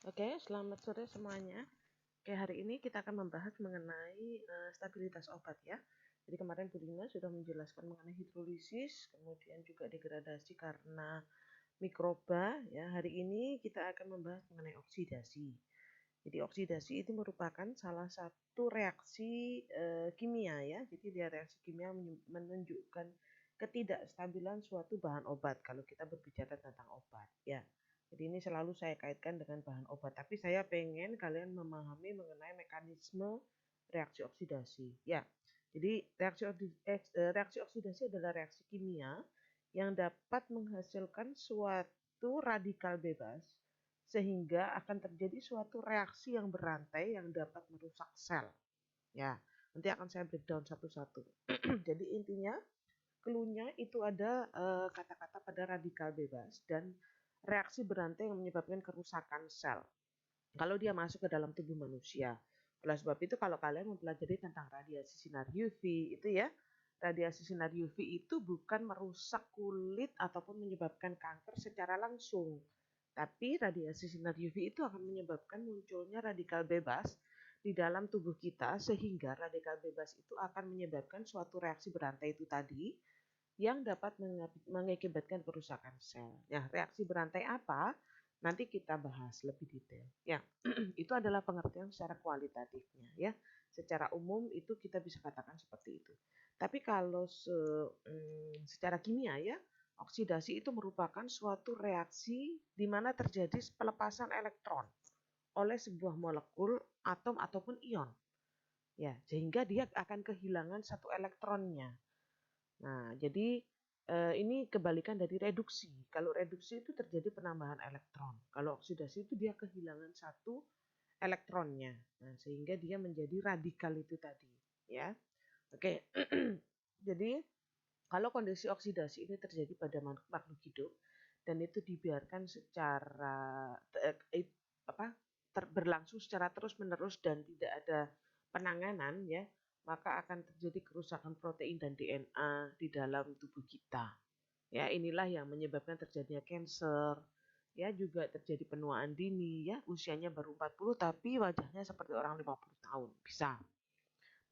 Oke, selamat sore semuanya. Oke, hari ini kita akan membahas mengenai stabilitas obat ya. Jadi kemarin Bu Rina sudah menjelaskan mengenai hidrolisis, kemudian juga degradasi karena mikroba ya. Hari ini kita akan membahas mengenai oksidasi. Jadi oksidasi itu merupakan salah satu reaksi kimia ya. Jadi dia reaksi kimia menunjukkan ketidakstabilan suatu bahan obat kalau kita berbicara tentang obat ya. Jadi ini selalu saya kaitkan dengan bahan obat, tapi saya pengen kalian memahami mengenai mekanisme reaksi oksidasi. Ya, jadi reaksi oksidasi adalah reaksi kimia yang dapat menghasilkan suatu radikal bebas sehingga akan terjadi suatu reaksi yang berantai yang dapat merusak sel. Ya, nanti akan saya breakdown satu-satu. Jadi intinya clue-nya itu ada kata-kata pada radikal bebas dan reaksi berantai yang menyebabkan kerusakan sel. Kalau dia masuk ke dalam tubuh manusia. Oleh sebab itu kalau kalian mempelajari tentang radiasi sinar UV itu ya, radiasi sinar UV itu bukan merusak kulit ataupun menyebabkan kanker secara langsung. Tapi radiasi sinar UV itu akan menyebabkan munculnya radikal bebas di dalam tubuh kita sehingga radikal bebas itu akan menyebabkan suatu reaksi berantai itu tadi yang dapat mengakibatkan kerusakan sel. Nah, reaksi berantai apa? Nanti kita bahas lebih detail. Ya, itu adalah pengertian secara kualitatifnya ya. Secara umum itu kita bisa katakan seperti itu. Tapi kalau secara kimia ya, oksidasi itu merupakan suatu reaksi di mana terjadi pelepasan elektron oleh sebuah molekul, atom ataupun ion. Ya, sehingga dia akan kehilangan satu elektronnya. Nah, jadi ini kebalikan dari reduksi. Kalau reduksi itu terjadi penambahan elektron. Kalau oksidasi itu dia kehilangan satu elektronnya. Nah, sehingga dia menjadi radikal itu tadi, ya. Oke. Jadi, kalau kondisi oksidasi ini terjadi pada makhluk hidup dan itu dibiarkan secara berlangsung secara terus-menerus dan tidak ada penanganan ya, maka akan terjadi kerusakan protein dan DNA di dalam tubuh kita. Ya, inilah yang menyebabkan terjadinya kanker. Ya, juga terjadi penuaan dini ya, usianya baru 40 tapi wajahnya seperti orang 50 tahun. Bisa.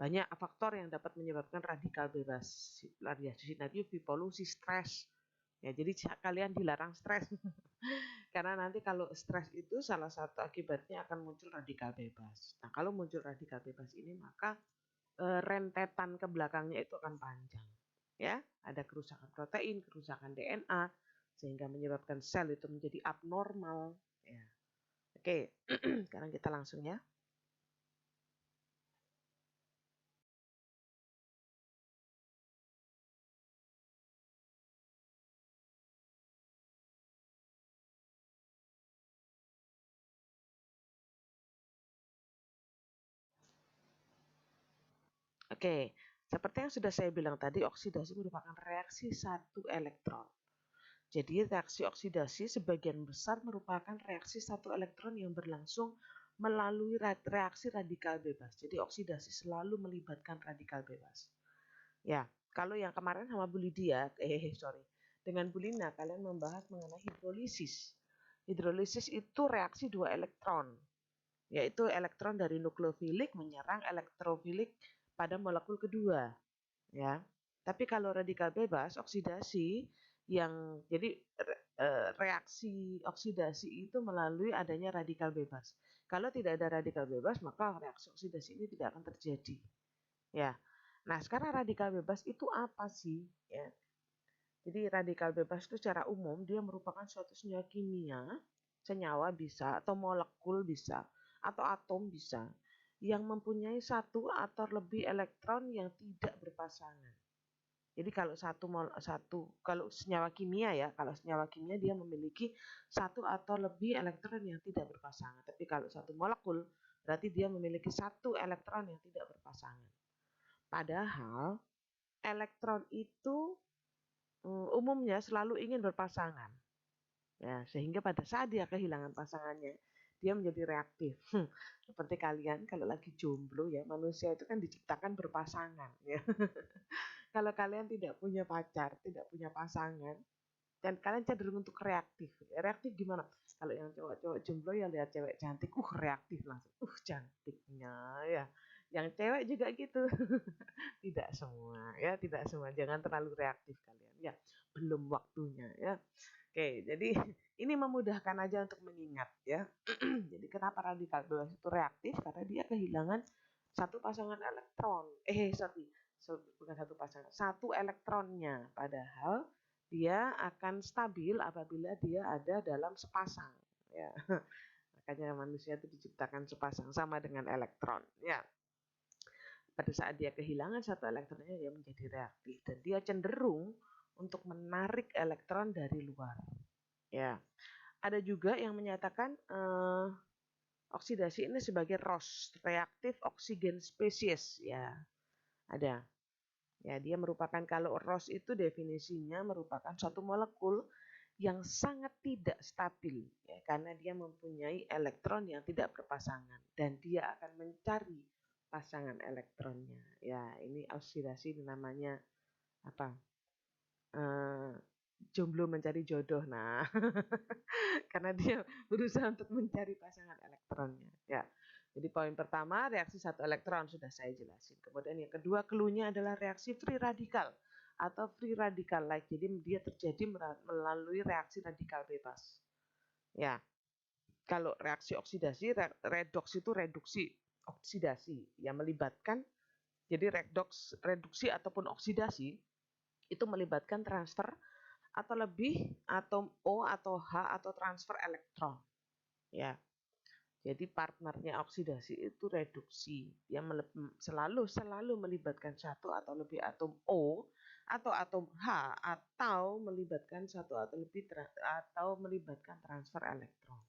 Banyak faktor yang dapat menyebabkan radikal bebas radiasi sinar UV, polusi, stres. Ya, jadi kalian dilarang stres. Karena nanti kalau stres itu salah satu akibatnya akan muncul radikal bebas. Nah, kalau muncul radikal bebas ini maka rentetan ke belakangnya itu akan panjang. Ya, ada kerusakan protein, kerusakan DNA sehingga menyebabkan sel itu menjadi abnormal. Ya. Oke, sekarang kita langsung ya. Oke, seperti yang sudah saya bilang tadi, oksidasi merupakan reaksi satu elektron. Jadi reaksi oksidasi sebagian besar merupakan reaksi satu elektron yang berlangsung melalui reaksi radikal bebas. Jadi oksidasi selalu melibatkan radikal bebas. Ya, kalau yang kemarin sama Bu Lydia, dengan Bu Lina kalian membahas mengenai hidrolisis. Hidrolisis itu reaksi dua elektron, yaitu elektron dari nukleofilik menyerang elektrofilik pada molekul kedua. Ya, tapi kalau radikal bebas oksidasi yang jadi reaksi oksidasi itu melalui adanya radikal bebas. Kalau tidak ada radikal bebas maka reaksi oksidasi ini tidak akan terjadi. Ya. Nah, sekarang radikal bebas itu apa sih? Ya. Jadi radikal bebas itu secara umum dia merupakan suatu senyawa kimia, senyawa bisa atau molekul bisa atau atom bisa yang mempunyai satu atau lebih elektron yang tidak berpasangan. Jadi kalau senyawa kimia ya, kalau senyawa kimia dia memiliki satu atau lebih elektron yang tidak berpasangan. Tapi kalau satu molekul berarti dia memiliki satu elektron yang tidak berpasangan. Padahal elektron itu umumnya selalu ingin berpasangan. Ya, sehingga pada saat dia kehilangan pasangannya, dia menjadi reaktif. Seperti kalian kalau lagi jomblo ya, manusia itu kan diciptakan berpasangan ya. Kalau kalian tidak punya pacar, tidak punya pasangan, dan kalian cenderung untuk reaktif. Reaktif gimana? Kalau yang cowok-cowok jomblo ya lihat cewek cantik, reaktif langsung, cantiknya ya. Yang cewek juga gitu. Tidak semua ya, tidak semua. Jangan terlalu reaktif kalian ya. Belum waktunya ya. Oke, jadi ini memudahkan aja untuk mengingat ya. Jadi kenapa radikal bebas itu reaktif? Karena dia kehilangan satu pasangan elektron. Bukan satu pasangan, satu elektronnya. Padahal dia akan stabil apabila dia ada dalam sepasang. Ya, makanya manusia itu diciptakan sepasang sama dengan elektron. Ya, pada saat dia kehilangan satu elektronnya dia menjadi reaktif dan dia cenderung untuk menarik elektron dari luar. Ya, ada juga yang menyatakan oksidasi ini sebagai ROS, reaktif oksigen spesies. Ya, ada. Ya, dia merupakan, kalau ROS itu definisinya merupakan suatu molekul yang sangat tidak stabil ya, karena dia mempunyai elektron yang tidak berpasangan dan dia akan mencari pasangan elektronnya. Ya, ini oksidasi namanya apa? Jomblo mencari jodoh. Nah, karena dia berusaha untuk mencari pasangan elektronnya. Ya. Jadi poin pertama, reaksi satu elektron sudah saya jelasin. Kemudian yang kedua, clue-nya adalah reaksi free radical atau free radical like. Jadi dia terjadi melalui reaksi radikal bebas. Ya. Kalau reaksi oksidasi, redoks itu reduksi oksidasi yang melibatkan, jadi reduksi ataupun oksidasi itu melibatkan transfer atau lebih atom O atau H atau transfer elektron. Ya. Jadi partnernya oksidasi itu reduksi. Dia selalu melibatkan satu atau lebih atom O atau atom H atau melibatkan satu atau lebih atau melibatkan transfer elektron.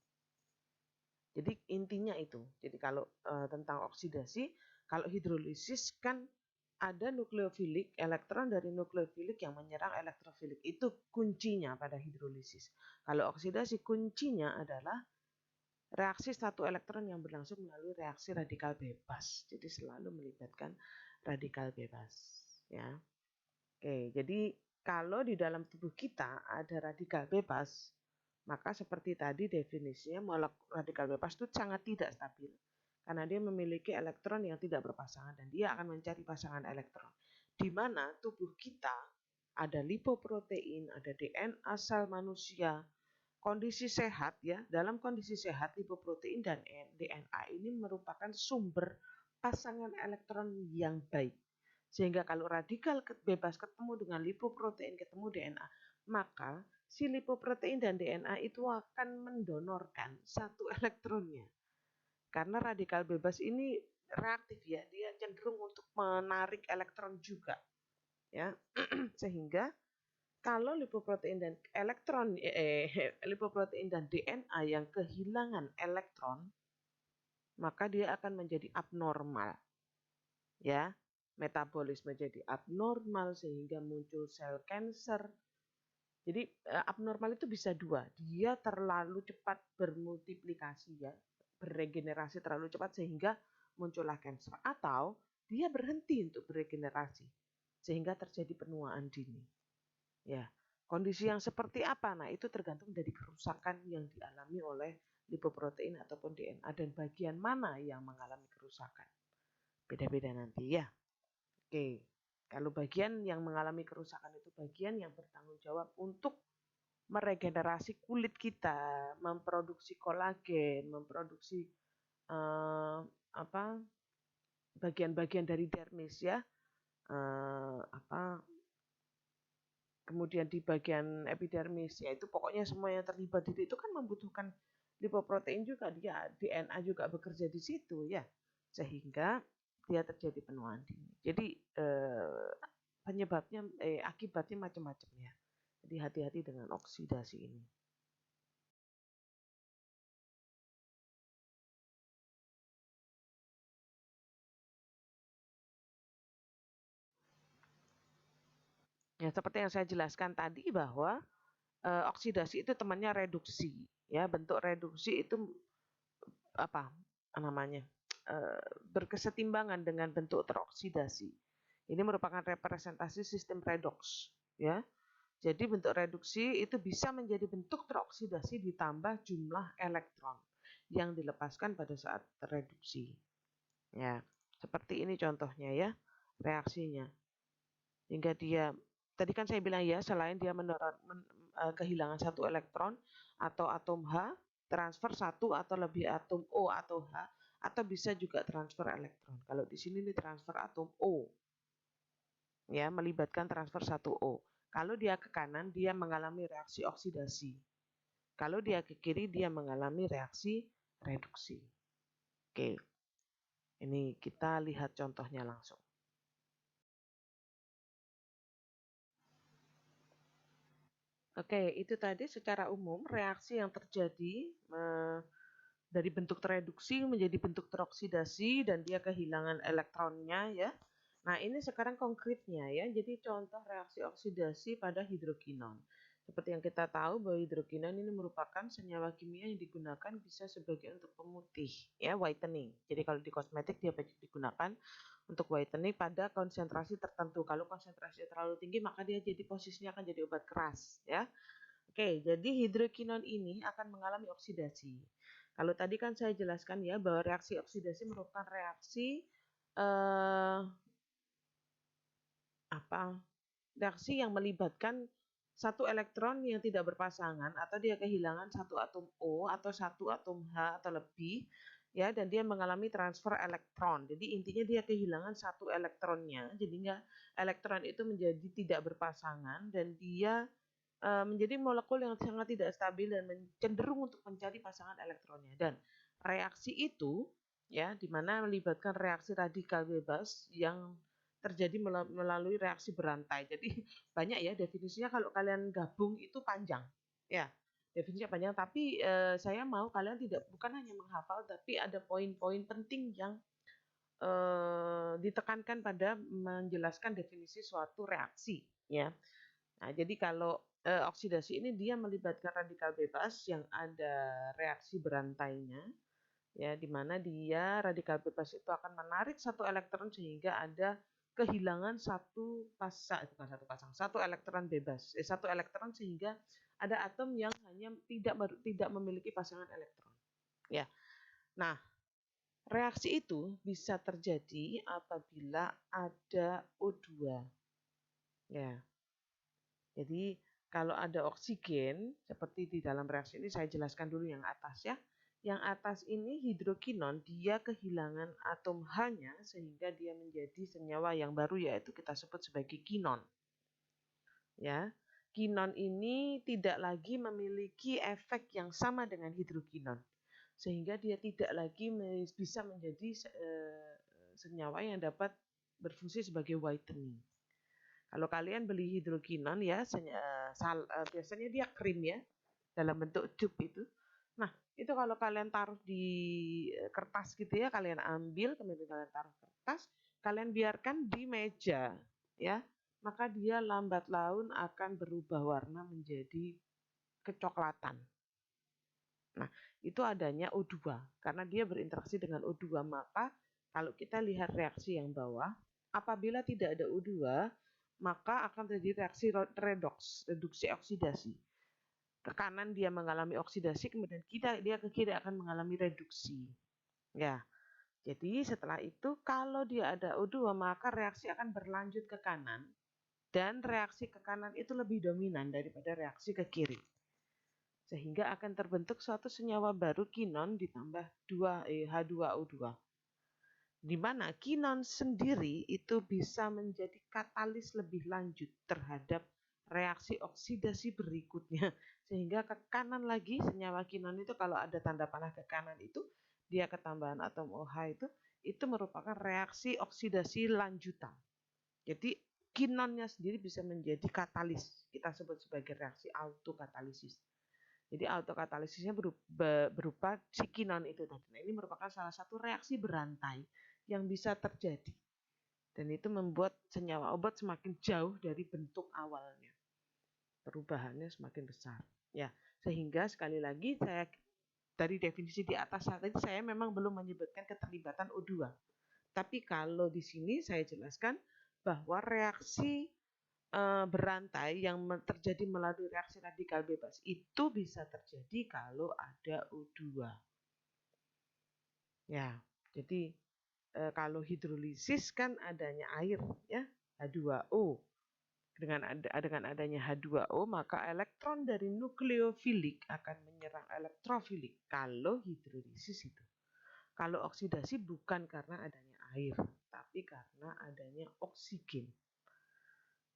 Jadi intinya itu. Jadi kalau tentang oksidasi, kalau hidrolisis kan ada nukleofilik, elektron dari nukleofilik yang menyerang elektrofilik. Itu kuncinya pada hidrolisis. Kalau oksidasi kuncinya adalah reaksi satu elektron yang berlangsung melalui reaksi radikal bebas. Jadi selalu melibatkan radikal bebas. Ya. Oke, jadi kalau di dalam tubuh kita ada radikal bebas, maka seperti tadi definisinya molekul radikal bebas itu sangat tidak stabil. Karena dia memiliki elektron yang tidak berpasangan dan dia akan mencari pasangan elektron. Di mana tubuh kita ada lipoprotein, ada DNA sel manusia. Kondisi sehat ya, dalam kondisi sehat lipoprotein dan DNA ini merupakan sumber pasangan elektron yang baik. Sehingga kalau radikal bebas ketemu dengan lipoprotein, ketemu DNA, maka si lipoprotein dan DNA itu akan mendonorkan satu elektronnya. Karena radikal bebas ini reaktif ya, dia cenderung untuk menarik elektron juga. Ya. Sehingga kalau lipoprotein dan lipoprotein dan DNA yang kehilangan elektron, maka dia akan menjadi abnormal. Ya, metabolisme jadi abnormal sehingga muncul sel kanker. Jadi abnormal itu bisa dua, dia terlalu cepat bermultiplikasi ya, beregenerasi terlalu cepat sehingga muncullah kanker, atau dia berhenti untuk beregenerasi sehingga terjadi penuaan dini. Ya, kondisi yang seperti apa? Nah, itu tergantung dari kerusakan yang dialami oleh lipoprotein ataupun DNA dan bagian mana yang mengalami kerusakan. Beda-beda nanti ya. Oke, kalau bagian yang mengalami kerusakan itu bagian yang bertanggung jawab untuk meregenerasi kulit kita, memproduksi kolagen, memproduksi bagian-bagian dari dermis ya, kemudian di bagian epidermis, yaitu pokoknya semua yang terlibat di itu kan membutuhkan lipoprotein juga, dia DNA juga bekerja di situ ya, sehingga dia terjadi penuaan dini. Jadi penyebabnya akibatnya macam-macam ya. Jadi hati-hati dengan oksidasi ini. Ya, seperti yang saya jelaskan tadi bahwa oksidasi itu temannya reduksi. Ya, bentuk reduksi itu apa namanya? Berkesetimbangan dengan bentuk teroksidasi. Ini merupakan representasi sistem redoks, ya. Jadi bentuk reduksi itu bisa menjadi bentuk teroksidasi ditambah jumlah elektron yang dilepaskan pada saat reduksi. Ya, seperti ini contohnya ya, reaksinya. Hingga dia, tadi kan saya bilang ya, selain dia kehilangan satu elektron atau atom H, transfer satu atau lebih atom O atau H, atau bisa juga transfer elektron. Kalau di sini nih transfer atom O, ya, melibatkan transfer satu O. Kalau dia ke kanan, dia mengalami reaksi oksidasi. Kalau dia ke kiri, dia mengalami reaksi reduksi. Oke, ini kita lihat contohnya langsung. Oke, itu tadi secara umum reaksi yang terjadi dari bentuk tereduksi menjadi bentuk teroksidasi dan dia kehilangan elektronnya ya. Nah, ini sekarang konkretnya ya. Jadi contoh reaksi oksidasi pada hidrokinon. Seperti yang kita tahu bahwa hidrokinon ini merupakan senyawa kimia yang digunakan bisa sebagai untuk pemutih ya, whitening. Jadi kalau di kosmetik dia banyak digunakan untuk whitening pada konsentrasi tertentu. Kalau konsentrasinya terlalu tinggi maka dia jadi posisinya akan jadi obat keras ya. Oke, jadi hidrokinon ini akan mengalami oksidasi. Kalau tadi kan saya jelaskan ya bahwa reaksi oksidasi merupakan reaksi reaksi yang melibatkan satu elektron yang tidak berpasangan atau dia kehilangan satu atom O atau satu atom H atau lebih ya, dan dia mengalami transfer elektron. Jadi intinya dia kehilangan satu elektronnya, jadi elektron itu menjadi tidak berpasangan dan dia menjadi molekul yang sangat tidak stabil dan cenderung untuk mencari pasangan elektronnya. Dan reaksi itu ya, di mana melibatkan reaksi radikal bebas yang terjadi melalui reaksi berantai. Jadi banyak ya definisinya, kalau kalian gabung itu panjang. Ya, definisinya panjang, tapi saya mau kalian bukan hanya menghafal, tapi ada poin-poin penting yang ditekankan pada menjelaskan definisi suatu reaksi ya. Nah, jadi kalau oksidasi ini dia melibatkan radikal bebas yang ada reaksi berantainya ya, di mana dia radikal bebas itu akan menarik satu elektron sehingga ada kehilangan satu elektron bebas, satu elektron sehingga ada atom yang hanya tidak memiliki pasangan elektron. Ya. Nah, reaksi itu bisa terjadi apabila ada O2. Ya. Jadi kalau ada oksigen, seperti di dalam reaksi ini saya jelaskan dulu yang atas ya. Yang atas ini hidrokinon, dia kehilangan atom H-nya sehingga dia menjadi senyawa yang baru yaitu kita sebut sebagai kinon. Ya. Kinon ini tidak lagi memiliki efek yang sama dengan hidrokinon, sehingga dia tidak lagi bisa menjadi senyawa yang dapat berfungsi sebagai whitening. Kalau kalian beli hidrokinon ya, biasanya dia krim ya, dalam bentuk tube itu. Nah, itu kalau kalian taruh di kertas gitu ya, kalian ambil, kemudian kalian taruh kertas, kalian biarkan di meja ya, maka dia lambat laun akan berubah warna menjadi kecoklatan. Nah, itu adanya O2. Karena dia berinteraksi dengan O2, maka kalau kita lihat reaksi yang bawah, apabila tidak ada O2, maka akan terjadi reaksi reduksi oksidasi. Ke kanan dia mengalami oksidasi, kemudian dia ke kiri akan mengalami reduksi. Ya, jadi setelah itu kalau dia ada O2, maka reaksi akan berlanjut ke kanan, dan reaksi ke kanan itu lebih dominan daripada reaksi ke kiri. Sehingga akan terbentuk suatu senyawa baru kinon ditambah H2O2. Di mana kinon sendiri itu bisa menjadi katalis lebih lanjut terhadap reaksi oksidasi berikutnya. Sehingga ke kanan lagi senyawa kinon itu, kalau ada tanda panah ke kanan itu, dia ketambahan atom OH itu merupakan reaksi oksidasi lanjutan. Jadi kinonnya sendiri bisa menjadi katalis. Kita sebut sebagai reaksi autokatalisis. Jadi autokatalisisnya berupa si kinon itu tadi. Nah, ini merupakan salah satu reaksi berantai yang bisa terjadi. Dan itu membuat senyawa obat semakin jauh dari bentuk awalnya. Perubahannya semakin besar. Ya, sehingga sekali lagi saya dari definisi di atas saat itu saya memang belum menyebutkan keterlibatan O2. Tapi kalau di sini saya jelaskan bahwa reaksi berantai yang terjadi melalui reaksi radikal bebas itu bisa terjadi kalau ada O2. Ya, jadi kalau hidrolisis kan adanya air ya, H2O. Dengan adanya H2O maka elektron dari nukleofilik akan menyerang elektrofilik kalau hidrolisis itu. Kalau oksidasi bukan karena adanya air, tapi karena adanya oksigen.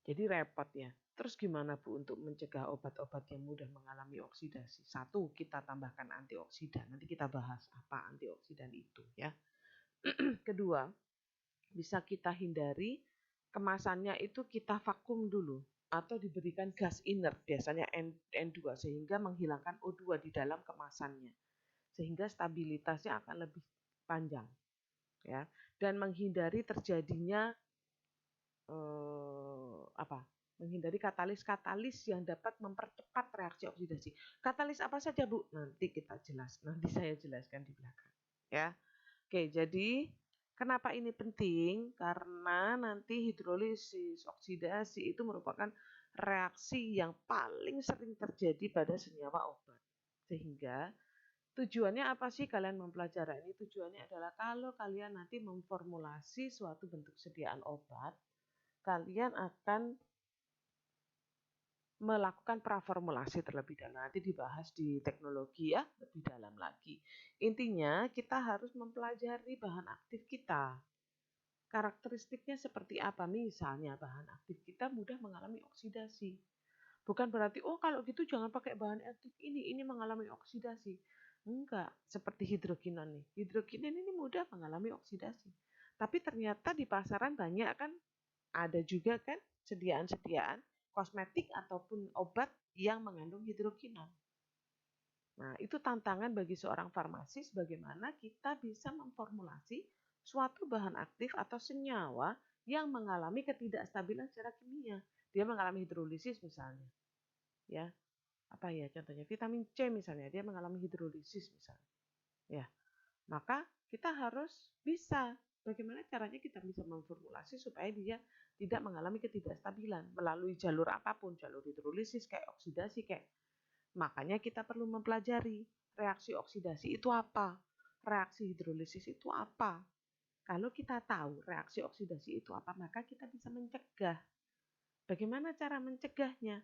Jadi repot ya. Terus gimana Bu untuk mencegah obat-obat yang mudah mengalami oksidasi? Satu, kita tambahkan antioksidan. Nanti kita bahas apa antioksidan itu ya. Kedua, bisa kita hindari kemasannya itu kita vakum dulu atau diberikan gas inert, biasanya N2 sehingga menghilangkan O2 di dalam kemasannya. Sehingga stabilitasnya akan lebih panjang ya. Dan menghindari terjadinya menghindari katalis-katalis yang dapat mempercepat reaksi oksidasi. Katalis apa saja Bu? Nanti saya jelaskan di belakang ya. Oke, jadi kenapa ini penting? Karena nanti hidrolisis oksidasi itu merupakan reaksi yang paling sering terjadi pada senyawa obat. Sehingga tujuannya apa sih kalian mempelajari ini? Tujuannya adalah kalau kalian nanti memformulasi suatu bentuk sediaan obat, kalian akan melakukan praformulasi terlebih dalam. Nanti dibahas di teknologi ya, lebih dalam lagi. Intinya kita harus mempelajari bahan aktif kita. Karakteristiknya seperti apa? Misalnya bahan aktif kita mudah mengalami oksidasi. Bukan berarti, oh kalau gitu jangan pakai bahan aktif ini mengalami oksidasi. Enggak, seperti hidrokinon nih. Hidrokinon ini mudah mengalami oksidasi. Tapi ternyata di pasaran banyak kan, ada juga kan sediaan-sediaan kosmetik ataupun obat yang mengandung hidrokinon. Nah, itu tantangan bagi seorang farmasis bagaimana kita bisa memformulasi suatu bahan aktif atau senyawa yang mengalami ketidakstabilan secara kimia. Dia mengalami hidrolisis misalnya. Ya. Apa ya contohnya? Vitamin C misalnya, dia mengalami hidrolisis misalnya. Ya. Maka kita harus bisa bagaimana caranya kita bisa memformulasi supaya dia tidak mengalami ketidakstabilan melalui jalur apapun, jalur hidrolisis kayak oksidasi kayak. Makanya kita perlu mempelajari reaksi oksidasi itu apa, reaksi hidrolisis itu apa. Kalau kita tahu reaksi oksidasi itu apa, maka kita bisa mencegah. Bagaimana cara mencegahnya?